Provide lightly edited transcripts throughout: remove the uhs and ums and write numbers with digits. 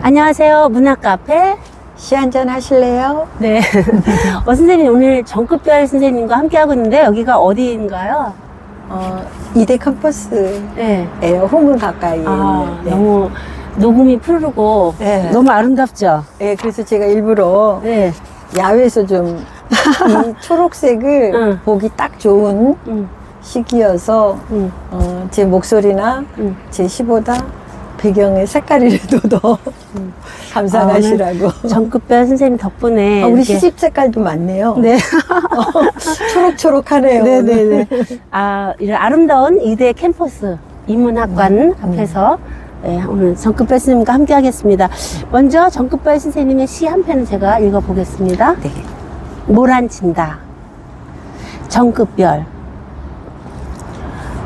안녕하세요. 문학카페. 시 한잔 하실래요? 네. 선생님, 오늘 정급별 선생님과 함께하고 있는데, 여기가 어디인가요? 이대 캠퍼스예요. 네. 후문 가까이. 네. 너무 녹음이 푸르고, 네. 너무 아름답죠? 네, 그래서 제가 일부러 네. 야외에서 좀 이 초록색을 응. 보기 딱 좋은 시기여서 제 목소리나 제 시보다 배경의 색깔이라도 더 감상하시라고. 정급별 선생님 덕분에. 우리 이렇게- 시집 색깔도 많네요. 네. 초록초록하네요. 네네네. 이런 아름다운 이대 캠퍼스 인문학관 앞에서 네, 오늘 정급별 선생님과 함께 하겠습니다. 먼저 정급별 선생님의 시 한 편을 제가 읽어보겠습니다. 네. 모란친다. 정급별.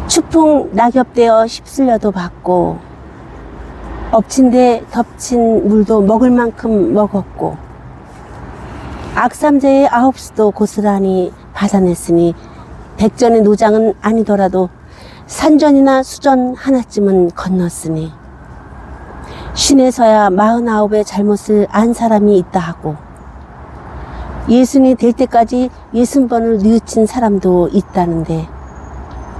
추풍 낙엽되어 휩쓸려도 받고, 엎친 데 덮친 물도 먹을 만큼 먹었고, 악삼제의 9수도 고스란히 받아냈으니 백전의 노장은 아니더라도 산전이나 수전 하나쯤은 건넜으니, 신에서야 49의 잘못을 안 사람이 있다 하고, 예순이 될 때까지 60번을 뉘우친 사람도 있다는데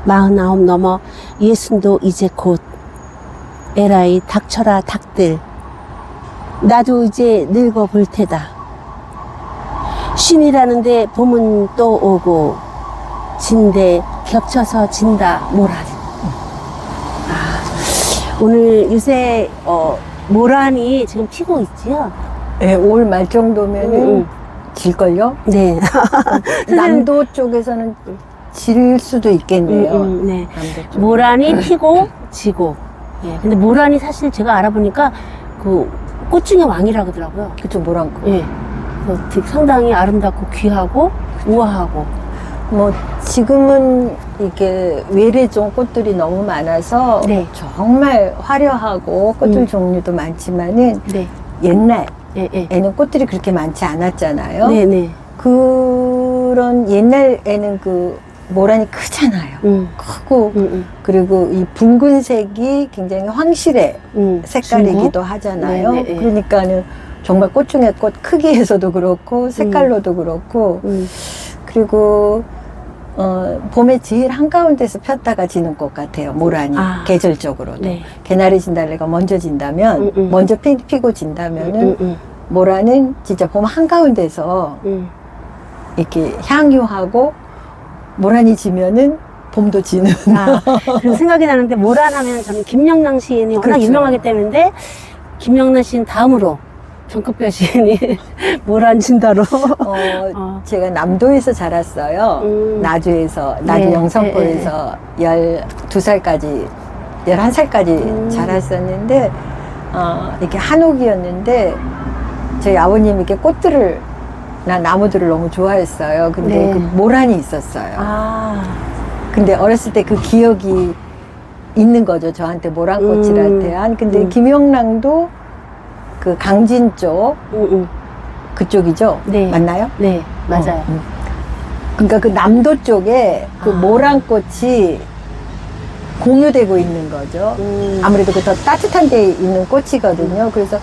49 넘어 예순도 이제 곧. 에라이 닥쳐라 닭들, 나도 이제 늙어 볼 테다. 쉰이라는데 봄은 또 오고 진대 겹쳐서 진다 모란. 오늘 요새 모란이 지금 피고 있지요? 네, 올 말 정도면은 질걸요? 네. 남도 쪽에서는 질 수도 있겠네요. 네. 남도 쪽. 모란이 피고 지고. 예. 근데 모란이 사실 제가 알아보니까 그 꽃 중의 왕이라 그러더라고요. 그쵸, 모란꽃. 예. 그래서 되게 상당히 아름답고 귀하고 우아하고. 뭐, 지금은 이게 외래종 꽃들이 너무 많아서 네. 정말 화려하고 꽃들 음. 종류도 많지만은 네. 옛날에는 예, 예. 꽃들이 그렇게 많지 않았잖아요. 네, 네. 그런 옛날에는 그 모란이 크잖아요. 크고 그리고 이 붉은색이 굉장히 황실의 색깔이기도 하잖아요. 네, 네, 네. 그러니까는 정말 꽃 중에 꽃 크기에서도 그렇고 색깔로도 그렇고 그리고 봄에 제일 한가운데서 폈다가 지는 꽃 같아요. 모란이 계절적으로도. 네. 개나리 진달래가 먼저 진다면 먼저 피고 진다면은 모란은 진짜 봄 한가운데서 이렇게 향유하고 모란이 지면은 봄도 지는. 그리고 생각이 나는데 모란 하면 저는 김영란 시인이 워낙 그렇죠. 유명하기 때문에 김영란 시인 다음으로 정급별 시인이 모란 진다로. 제가 남도에서 자랐어요. 나주 네, 영산포에서 12살까지, 11살까지 자랐었는데, 이렇게 한옥이었는데, 저희 아버님이 이렇게 꽃들을, 나무들을 너무 좋아했어요. 근데 네. 그 모란이 있었어요. 근데 어렸을 때 그 기억이 있는 거죠. 저한테 모란꽃이라 대한. 근데 김영랑도 그 강진 쪽, 그쪽이죠? 네. 맞나요? 네, 맞아요. 그러니까 그 남도 쪽에 그 모란꽃이 공유되고 있는 거죠. 아무래도 그 더 따뜻한 데 있는 꽃이거든요. 그래서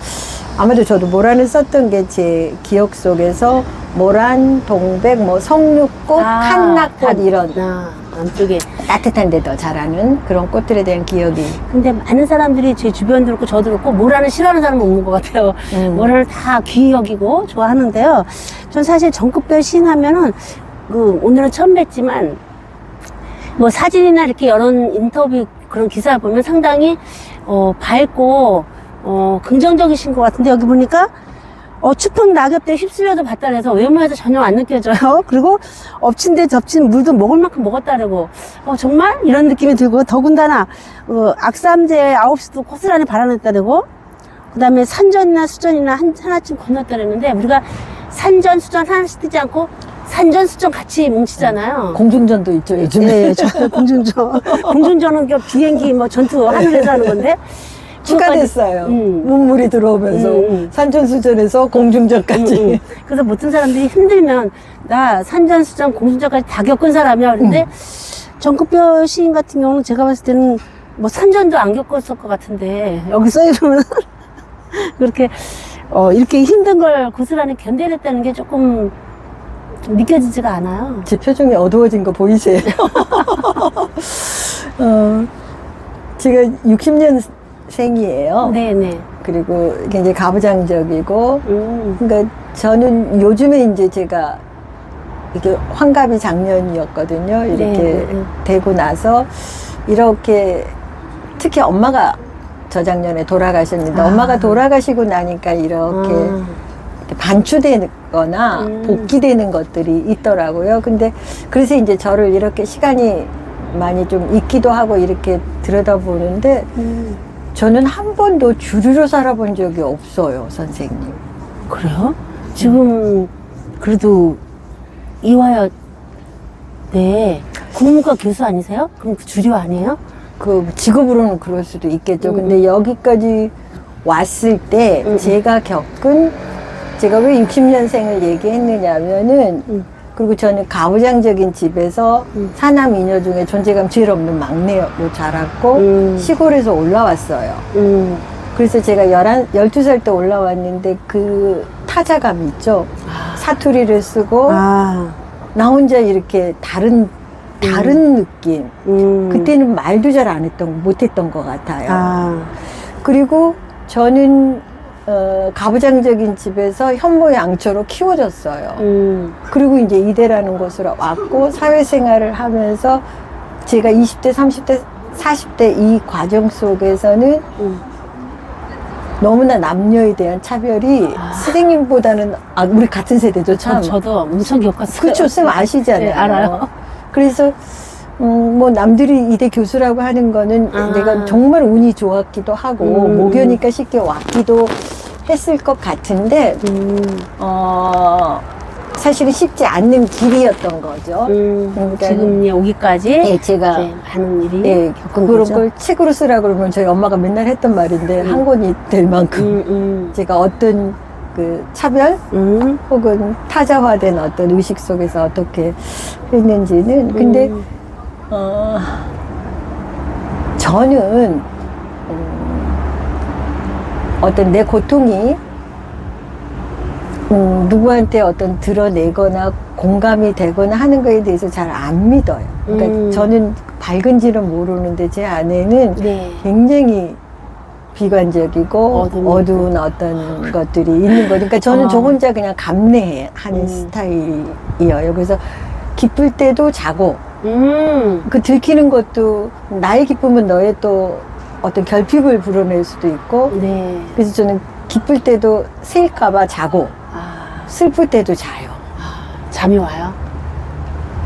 아마도 저도 모란을 썼던 게 제 기억 속에서 모란, 동백, 뭐 석류꽃, 칸나꽃 이런 안쪽에. 따뜻한 데 더 자라는 그런 꽃들에 대한 기억이. 근데 많은 사람들이 제 주변도 그렇고 저도 그렇고 모란을 싫어하는 사람은 없는 것 같아요. 모란을 다 귀히 여기고 좋아하는데요. 전 사실 정급별 시인 하면은 오늘은 처음 뵀지만 뭐 사진이나 이렇게 여러 인터뷰 그런 기사를 보면 상당히 밝고 긍정적이신 것 같은데 여기 보니까 추풍 낙엽 때 휩쓸려도 봤다 그래서 외모에서 전혀 안 느껴져요. 그리고 엎친 데 덮친 물도 먹을 만큼 먹었다고. 정말? 이런 느낌이 들고, 더군다나, 악삼제의 9수도 고스란히 발아냈다고. 그 다음에 산전이나 수전이나 하나쯤 건넜다랬는데, 우리가 산전, 수전 하나씩 뜨지 않고, 산전, 수전 같이 뭉치잖아요. 공중전도 있죠, 요즘에. 네, 공중전. 공중전은 비행기 전투 하늘에서 하는 건데, 추가됐어요. 문물이 들어오면서 산전수전에서 공중전까지. 그래서 모든 사람들이 힘들면 나 산전수전 공중전까지 다 겪은 사람이야. 그런데 정급별 시인 같은 경우는 제가 봤을 때는 뭐 산전도 안 겪었을 것 같은데 여기 써있으면 그렇게 이렇게 힘든 걸 고스란히 견뎌냈다는 게 조금 좀 믿겨지지가 않아요. 제 표정이 어두워진 거 보이세요? 제가 60년생이에요. 네네. 그리고 굉장히 가부장적이고, 그러니까 저는 요즘에 이제 제가 이게 환갑이 작년이었거든요. 이렇게 네. 되고 나서 이렇게 특히 엄마가 저작년에 돌아가셨는데 엄마가 돌아가시고 나니까 이렇게 반추되거나 복귀되는 것들이 있더라고요. 근데 그래서 이제 저를 이렇게 시간이 많이 좀 있기도 하고 이렇게 들여다보는데 저는 한 번도 주류로 살아본 적이 없어요, 선생님. 그래요? 지금 그래도 이화여 네 국문과 교수 아니세요? 그럼 그 주류 아니에요? 그 직업으로는 그럴 수도 있겠죠. 근데 여기까지 왔을 때 제가 겪은 제가 왜 60년생을 얘기했느냐면은 그리고 저는 가부장적인 집에서 사남 이녀 중에 존재감 제일 없는 막내로 자랐고 시골에서 올라왔어요. 그래서 제가 12살 때 올라왔는데 그 타자감 있죠. 사투리를 쓰고 나 혼자 이렇게 다른 느낌. 그때는 말도 잘 못했던 것 같아요. 그리고 저는 가부장적인 집에서 현모양처로 키워졌어요. 그리고 이제 이대라는 곳으로 왔고 사회생활을 하면서 제가 20대, 30대, 40대 이 과정 속에서는 너무나 남녀에 대한 차별이 선생님보다는 우리 같은 세대죠, 참. 저도 엄청 겪었어요. 그렇죠, 쌤 아시잖아요. 네, 알아요. 그래서 뭐 남들이 이대 교수라고 하는 거는 내가 정말 운이 좋았기도 하고 모교니까 쉽게 왔기도 했을 것 같은데 사실은 쉽지 않는 길이었던 거죠. 그러니까 지금 오기까지 예, 제가 많은 일이 예, 겪은 그런 거죠. 걸 책으로 쓰라 그러면 저희 엄마가 맨날 했던 말인데 한 권이 될 만큼 제가 어떤 그 차별 혹은 타자화된 어떤 의식 속에서 어떻게 했는지는 근데 저는 어떤 내 고통이 누구한테 어떤 드러내거나 공감이 되거나 하는 거에 대해서 잘 안 믿어요. 그러니까 저는 밝은지는 모르는데 제 안에는 네. 굉장히 비관적이고 어두운 어떤 것들이 있는 거죠. 그러니까 저는 저 혼자 그냥 감내하는 스타일이에요. 그래서 기쁠 때도 자고 그 들키는 것도 나의 기쁨은 너의 또 어떤 결핍을 불어낼 수도 있고 네. 그래서 저는 기쁠 때도 세일까봐 자고 슬플 때도 자요. 잠이 와요?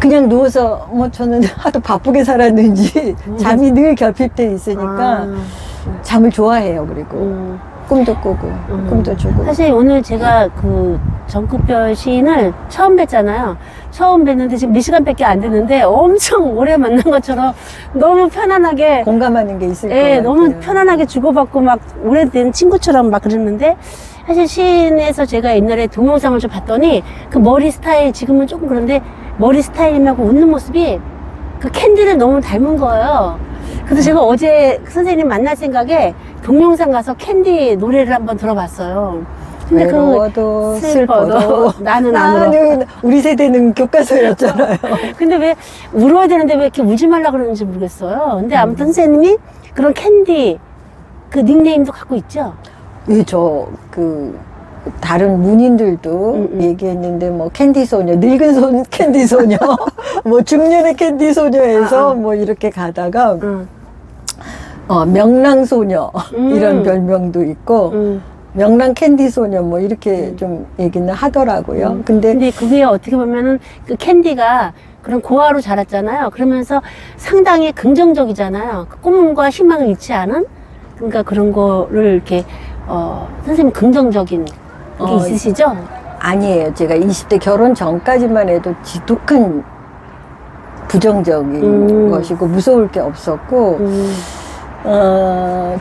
그냥 누워서 뭐 저는 하도 바쁘게 살았는지 잠이 늘 결핍돼 있으니까 잠을 좋아해요. 그리고 꿈도 꾸고 꿈도 주고. 사실 오늘 제가 그 정급별 시인을 처음 뵀잖아요. 처음 뵀는데 지금 4시간밖에 안 됐는데 엄청 오래 만난 것처럼 너무 편안하게 공감하는 게 있을 거예요. 예, 너무 편안하게 주고받고 막 오래된 친구처럼 막 그랬는데 사실 시인에서 제가 옛날에 동영상을 좀 봤더니 그 머리 스타일 지금은 조금 그런데 머리 스타일하고 웃는 모습이 그 캔디를 너무 닮은 거예요. 그래서 제가 어제 선생님 만날 생각에 동영상 가서 캔디 노래를 한번 들어봤어요. 근데 외로워도 슬퍼도 나는 안 울어. 우리 세대는 교과서였잖아요. 근데 왜 울어야 되는데 왜 이렇게 울지 말라 그러는지 모르겠어요. 근데 아무튼 선생님이 그런 캔디 그 닉네임도 갖고 있죠? 예, 다른 문인들도 얘기했는데, 뭐, 캔디 소녀, 늙은 캔디 소녀, 뭐, 중년의 캔디 소녀에서 뭐, 이렇게 가다가, 명랑 소녀, 이런 별명도 있고, 명랑 캔디 소녀, 뭐, 이렇게 좀 얘기는 하더라고요. 근데 그게 어떻게 보면은 그 캔디가 그런 고아로 자랐잖아요. 그러면서 상당히 긍정적이잖아요. 그 꿈과 희망을 잃지 않은? 그러니까 그런 거를 이렇게, 선생님 긍정적인 게 있으시죠? 아니에요. 제가 20대 결혼 전까지만 해도 지독한 부정적인 것이고 무서울 게 없었고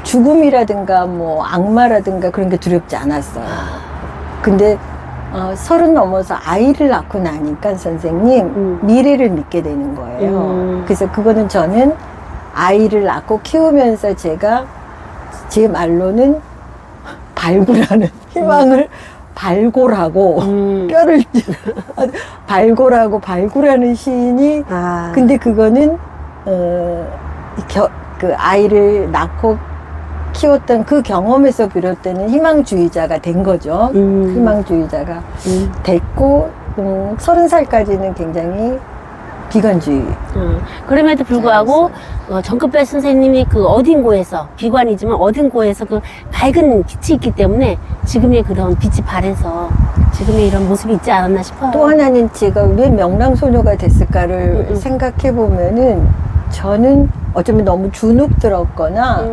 죽음이라든가 뭐 악마라든가 그런 게 두렵지 않았어요. 근데 30 넘어서 아이를 낳고 나니까 선생님 미래를 믿게 되는 거예요. 그래서 그거는 저는 아이를 낳고 키우면서 제가 제 말로는 발굴하는 희망을 발굴하고 뼈를 발굴하고 발굴하는 시인이 아. 근데 그거는 그 아이를 낳고 키웠던 그 경험에서 비롯되는 희망주의자가 된 거죠. 희망주의자가 됐고 30살까지는 굉장히 비관주의. 그럼에도 불구하고 정급별 선생님이 그 어딘고에서 비관이지만 어딘고에서 그 밝은 빛이 있기 때문에 지금의 그런 빛이 발해서 지금의 이런 모습이 있지 않았나 싶어요. 또 하나는 제가 왜 명랑소녀가 됐을까를 생각해 보면은 저는 어쩌면 너무 주눅들었거나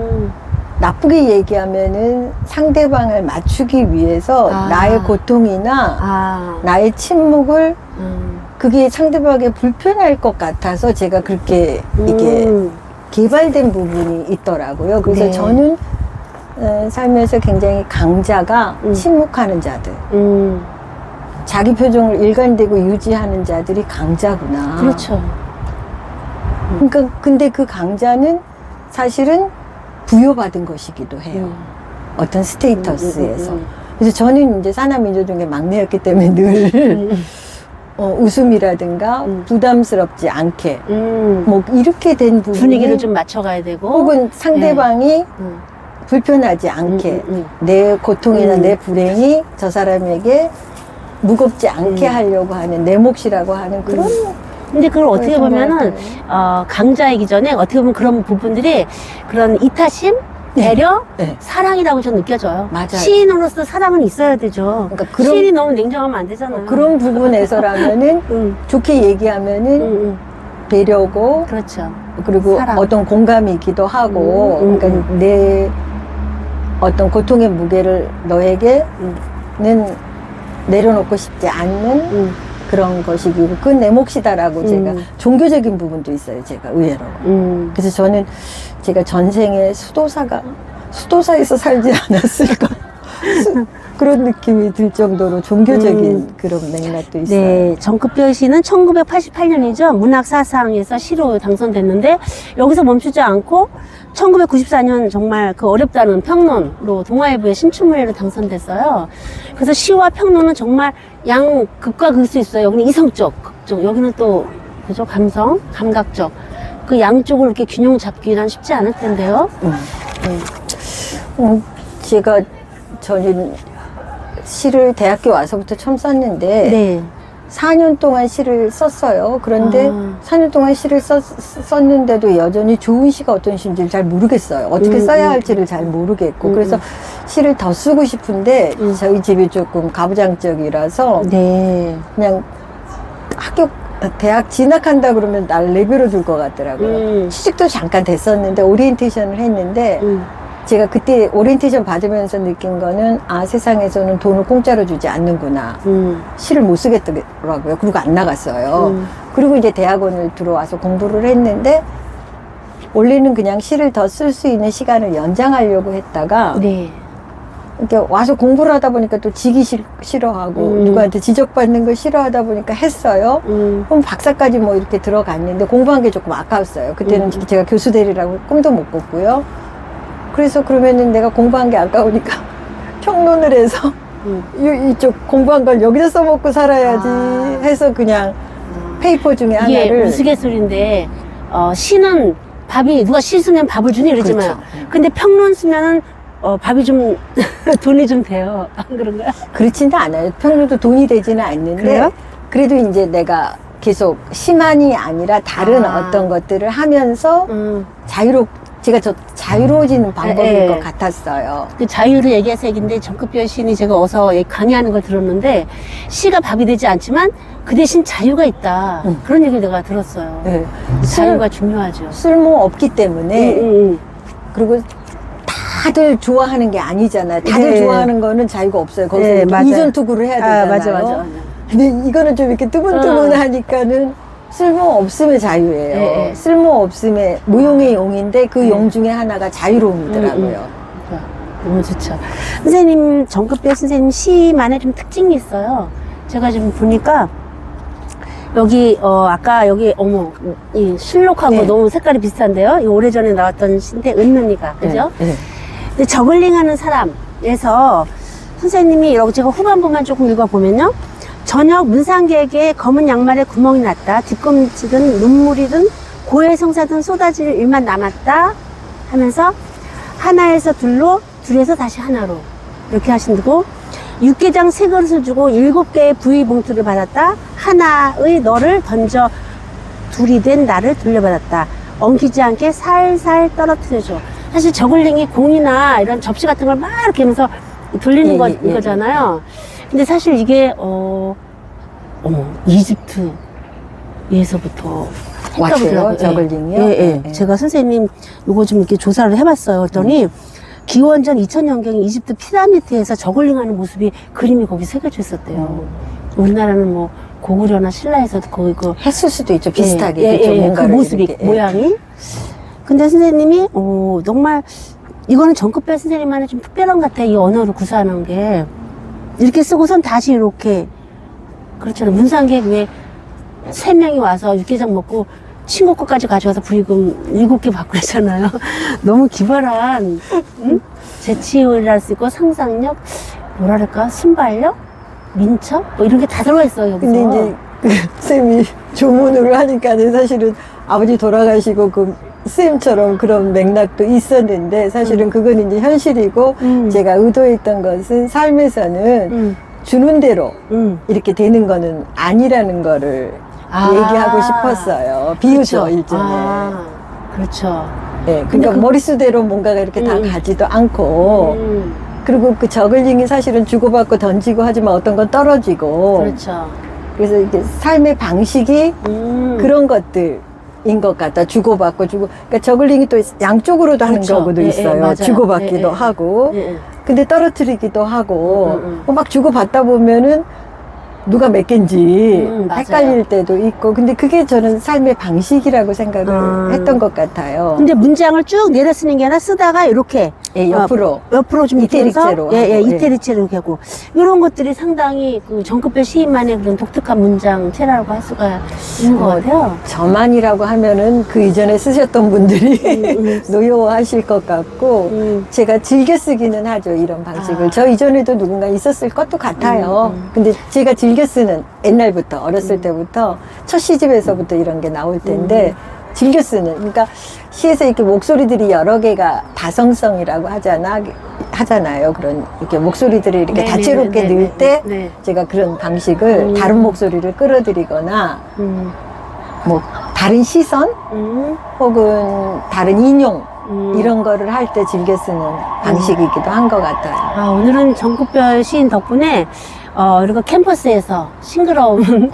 나쁘게 얘기하면은 상대방을 맞추기 위해서 나의 고통이나 나의 침묵을 그게 상대방에게 불편할 것 같아서 제가 그렇게 이게 개발된 부분이 있더라고요. 그래서 네. 저는 살면서 굉장히 강자가 침묵하는 자들, 자기 표정을 일관되고 유지하는 자들이 강자구나. 그렇죠. 그러니까 근데 그 강자는 사실은 부여받은 것이기도 해요. 어떤 스테이터스에서. 그래서 저는 이제 산하민조중에 막내였기 때문에 늘 웃음이라든가 부담스럽지 않게 뭐 이렇게 된 부분이 분위기를 좀 맞춰가야 되고 혹은 상대방이 불편하지 않게 내 고통이나 내 불행이 저 사람에게 무겁지 않게 하려고 하는 내 몫이라고 하는 그런 근데 그걸 어떻게 보면은 강자이기 전에 어떻게 보면 그런 부분들이 그런 이타심, 배려, 네. 사랑이라고 저는 느껴져요. 맞아요. 시인으로서 사랑은 있어야 되죠. 그러니까 그런- 시인이 너무 냉정하면 안 되잖아요. 그런 부분에서라면은 좋게 얘기하면은 배려고 그렇죠. 그리고 사랑. 어떤 공감이기도 하고 그러니까 내 어떤 고통의 무게를 너에게는 내려놓고 싶지 않는 그런 것이고 그건 내 몫이다라고 제가 종교적인 부분도 있어요. 제가 의외로. 그래서 저는 제가 전생에 수도사에서 살지 않았을까 그런 느낌이 들 정도로 종교적인 그런 맥락도 있어요. 네, 정급별 시는 1988년이죠. 문학사상에서 시로 당선됐는데 여기서 멈추지 않고 1994년 정말 그 어렵다는 평론으로 동아일보의 신춘문예로 당선됐어요. 그래서 시와 평론은 정말 양 극과 극일 수 있어요. 여기는 이성적, 극적, 여기는 또 그죠 감성, 감각적. 그 양쪽을 이렇게 균형 잡기는 쉽지 않을 텐데요. 제가 저는 시를 대학교 와서부터 처음 썼는데 네. 4년 동안 시를 썼어요. 그런데 4년 동안 시를 썼는데도 여전히 좋은 시가 어떤 시인지를 잘 모르겠어요. 어떻게 써야 할지를 잘 모르겠고 그래서 시를 더 쓰고 싶은데 저희 집이 조금 가부장적이라서 네. 그냥 대학 진학한다 그러면 날 내버려 둘 것 같더라고요. 취직도 잠깐 됐었는데 오리엔테이션을 했는데 제가 그때 오리엔테이션 받으면서 느낀 거는 세상에서는 돈을 공짜로 주지 않는구나. 시를 못 쓰겠더라고요. 그리고 안 나갔어요. 그리고 이제 대학원을 들어와서 공부를 했는데 원래는 그냥 시를 더 쓸 수 있는 시간을 연장하려고 했다가 네. 이렇게 와서 공부를 하다 보니까 또 지기 싫어하고 누구한테 지적받는 걸 싫어하다 보니까 했어요. 그럼 박사까지 뭐 이렇게 들어갔는데 공부한 게 조금 아까웠어요. 그때는 제가 교수 되리라고 꿈도 못 꿨고요. 그래서 그러면은 내가 공부한 게 아까우니까 평론을 해서 이쪽 공부한 걸 여기다 써먹고 살아야지 해서 그냥 페이퍼 중에 이게 하나를 우스갯소리인데 시는 밥이 누가 시 쓰면 밥을 주니 이러지만 그렇죠. 근데 평론 쓰면은 밥이 좀 돈이 좀 돼요. 안 그런가요? 그렇지는 않아요. 평론도 돈이 되지는 않는데 그래요? 그래도 이제 내가 계속 시만이 아니라 다른 어떤 것들을 하면서 제가 자유로워지는 방법일 것 같았어요. 그 자유를 얘기해서 얘기인데 정급별 시인이 제가 어서 강의하는 걸 들었는데 시가 밥이 되지 않지만 그 대신 자유가 있다. 그런 얘기를 내가 들었어요. 네. 자유가 중요하죠. 쓸모 없기 때문에 그리고 다들 좋아하는 게 아니잖아요. 다들 네. 좋아하는 거는 자유가 없어요. 거기서 네, 맞아요. 이전 투구를 해야 되잖아요. 맞아. 근데 이거는 좀 이렇게 뜨문뜨문하니까는 쓸모 없음의 자유예요. 네. 쓸모 없음의 무용의 용인데 그 용 중에 하나가 자유로움이더라고요. 너무 좋죠. 선생님, 정급별 선생님 시만의 좀 특징이 있어요. 제가 지금 보니까 여기 아까 여기 이 실록하고 네. 너무 색깔이 비슷한데요. 이 오래전에 나왔던 시인데 은는이가 그죠? 네. 근데 저글링하는 사람 에서 선생님이 이렇게 제가 후반부만 조금 읽어보면요. 저녁 문상객의 검은 양말에 구멍이 났다. 뒤꿈치든 눈물이든 고해성사든 쏟아질 일만 남았다 하면서 하나에서 둘로, 둘에서 다시 하나로 이렇게 하신다고. 육개장 3그릇을 주고 7개의 부위 봉투를 받았다. 하나의 너를 던져 둘이 된 나를 돌려받았다. 엉키지 않게 살살 떨어뜨려줘. 사실 저글링이 공이나 이런 접시 같은 걸 막 이렇게 하면서 돌리는 거잖아요. 근데 사실 이게 이집트에서부터 왔어요, 저글링이요? 예. 제가 선생님 요거 좀 이렇게 조사를 해봤어요. 그랬더니 기원전 2000년경에 이집트 피라미드에서 저글링하는 모습이 그림이 거기 새겨져 있었대요. 우리나라는 뭐 고구려나 신라에서도 거의 했을 수도 있죠, 비슷하게. 그 모습이, 이렇게, 모양이. 근데 선생님이, 정말, 이거는 정급별 선생님만의 좀 특별한 것 같아. 이 언어를 구사하는 게. 이렇게 쓰고선 다시 이렇게, 그렇잖아요. 문상객 왜 3명이 와서 육개장 먹고 친구 것까지 가져와서 부의금 7개 받고 그랬잖아요. 너무 기발한, 응? 재치를 수 있고 상상력, 뭐랄까, 순발력? 민첩? 뭐 이런 게 다 들어가 있어요, 여기서. 근데 이제 쌤이 조문으로 하니까는 사실은 아버지 돌아가시고 쌤처럼 그런 맥락도 있었는데 사실은 그건 이제 현실이고 제가 의도했던 것은 삶에서는 주는 대로 이렇게 되는 거는 아니라는 거를 얘기하고 싶었어요. 비유죠, 그렇죠. 일종의. 그렇죠. 네, 그러니까 머릿수대로 뭔가가 이렇게 다 가지도 않고 그리고 그 저글링이 사실은 주고받고 던지고 하지만 어떤 건 떨어지고 그렇죠. 그래서 이게 삶의 방식이 그런 것들인 것 같다. 주고받고 그러니까 저글링이 또 양쪽으로도 하는 그렇죠. 경우도 있어요. 맞아요. 주고받기도 하고 근데 떨어뜨리기도 하고 막 주고받다 보면은 누가 몇 개인지 헷갈릴 때도 있고 근데 그게 저는 삶의 방식이라고 생각을 했던 것 같아요. 근데 문장을 쭉 내려 쓰는 게 아니라 쓰다가 이렇게 옆으로 좀 이태리체로 이태리체로 이렇게 하고 이런 것들이 상당히 그 정급별 시인만의 그런 독특한 문장체라고 할 수가 있는 것 같아요. 저만이라고 하면은 그 이전에 쓰셨던 분들이 노여워하실 것 같고 제가 즐겨 쓰기는 하죠, 이런 방식을. 저 이전에도 누군가 있었을 것도 같아요. 근데 제가 즐겨 쓰는 옛날부터 어렸을 때부터 첫 시집에서부터 이런 게 나올 텐데 즐겨 쓰는, 그러니까 시에서 이렇게 목소리들이 여러 개가 다성성이라고 하잖아요. 그런 이렇게 목소리들을 이렇게 다채롭게 넣을 때 제가 그런 방식을 다른 목소리를 끌어들이거나 뭐 다른 시선 혹은 다른 인용 이런 거를 할 때 즐겨 쓰는 방식이기도 한 것 같아요. 오늘은 정급별 시인 덕분에 그리고 캠퍼스에서 싱그러운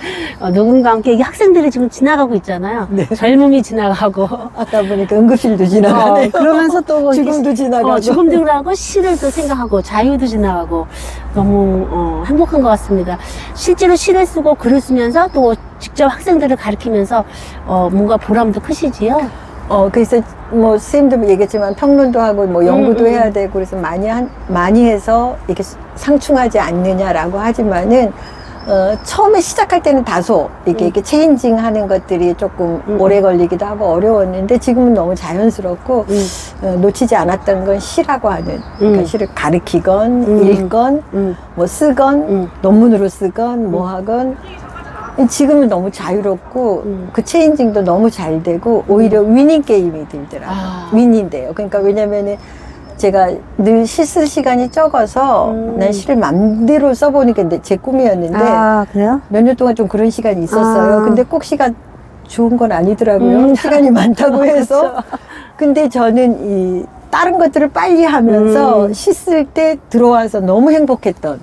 녹음과 함께 이게 학생들이 지금 지나가고 있잖아요. 젊음이 지나가고 아까 보니까 응급실도 지나가네요. 그러면서 또 죽음도 지나가고 죽음도 지나가고 시를 또 생각하고 자유도 지나가고 너무 행복한 것 같습니다. 실제로 시를 쓰고 글을 쓰면서 또 직접 학생들을 가르치면서 뭔가 보람도 크시지요? 그래서 뭐 선생님도 얘기했지만 평론도 하고 뭐 연구도 해야 되고 그래서 많이 해서 이렇게 상충하지 않느냐라고 하지만은 처음에 시작할 때는 다소 이렇게 체인징 하는 것들이 조금 오래 걸리기도 하고 어려웠는데 지금은 너무 자연스럽고 놓치지 않았던 건 시라고 하는 그러니까 시를 가르치건 읽건 뭐 쓰건 논문으로 쓰건 뭐 하건 지금은 너무 자유롭고 그 체인징도 너무 잘 되고 오히려 위닝 게임이 들더라고요. 윈인데요. 그러니까 왜냐면은 제가 늘 시 쓸 시간이 적어서 난 시를 맘대로 써보니까 제 꿈이었는데 그래요? 몇 년 동안 좀 그런 시간이 있었어요. 근데 꼭 시가 좋은 건 아니더라고요. 시간이 많다고 해서. 그렇죠. 근데 저는 이 다른 것들을 빨리 하면서 시 쓸 때 들어와서 너무 행복했던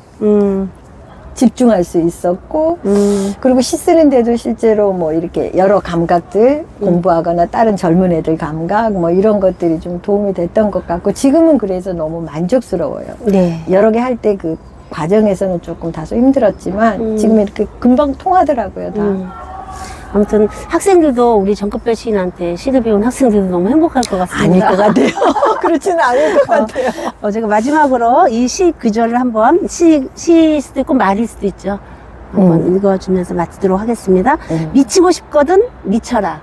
집중할 수 있었고 그리고 시 쓰는데도 실제로 뭐 이렇게 여러 감각들 공부하거나 다른 젊은 애들 감각 뭐 이런 것들이 좀 도움이 됐던 것 같고 지금은 그래서 너무 만족스러워요. 여러 개 할 때 그 과정에서는 조금 다소 힘들었지만 지금 이렇게 금방 통하더라고요, 다. 아무튼 학생들도 우리 정급별 시인한테 시를 배운 학생들도 너무 행복할 것 같습니다. 아닐 것 같아요. 그렇지는 않을 것 같아요. 제가 마지막으로 이 시 구절을 한번 시일 수도 있고 말일 수도 있죠. 한번 읽어주면서 마치도록 하겠습니다. 미치고 싶거든 미쳐라.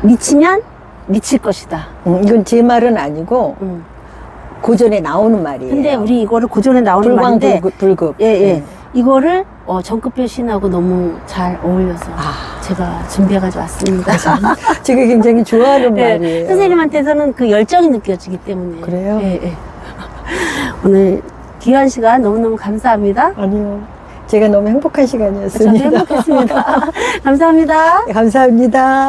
미치면 미칠 것이다. 이건 제 말은 아니고 고전에 나오는 말이에요. 근데 우리 이거를 고전에 나오는 말인데 불급. 예, 예. 이거를 정급별 신하고 너무 잘 어울려서 제가 준비해가지고 왔습니다. 제가 굉장히 좋아하는 예, 말이에요. 선생님한테서는 그 열정이 느껴지기 때문에. 그래요? 예, 예. 오늘 귀한 시간 너무너무 감사합니다. 아니요. 제가 너무 행복한 저도 시간이었습니다. 행복했습니다. 감사합니다. 감사합니다.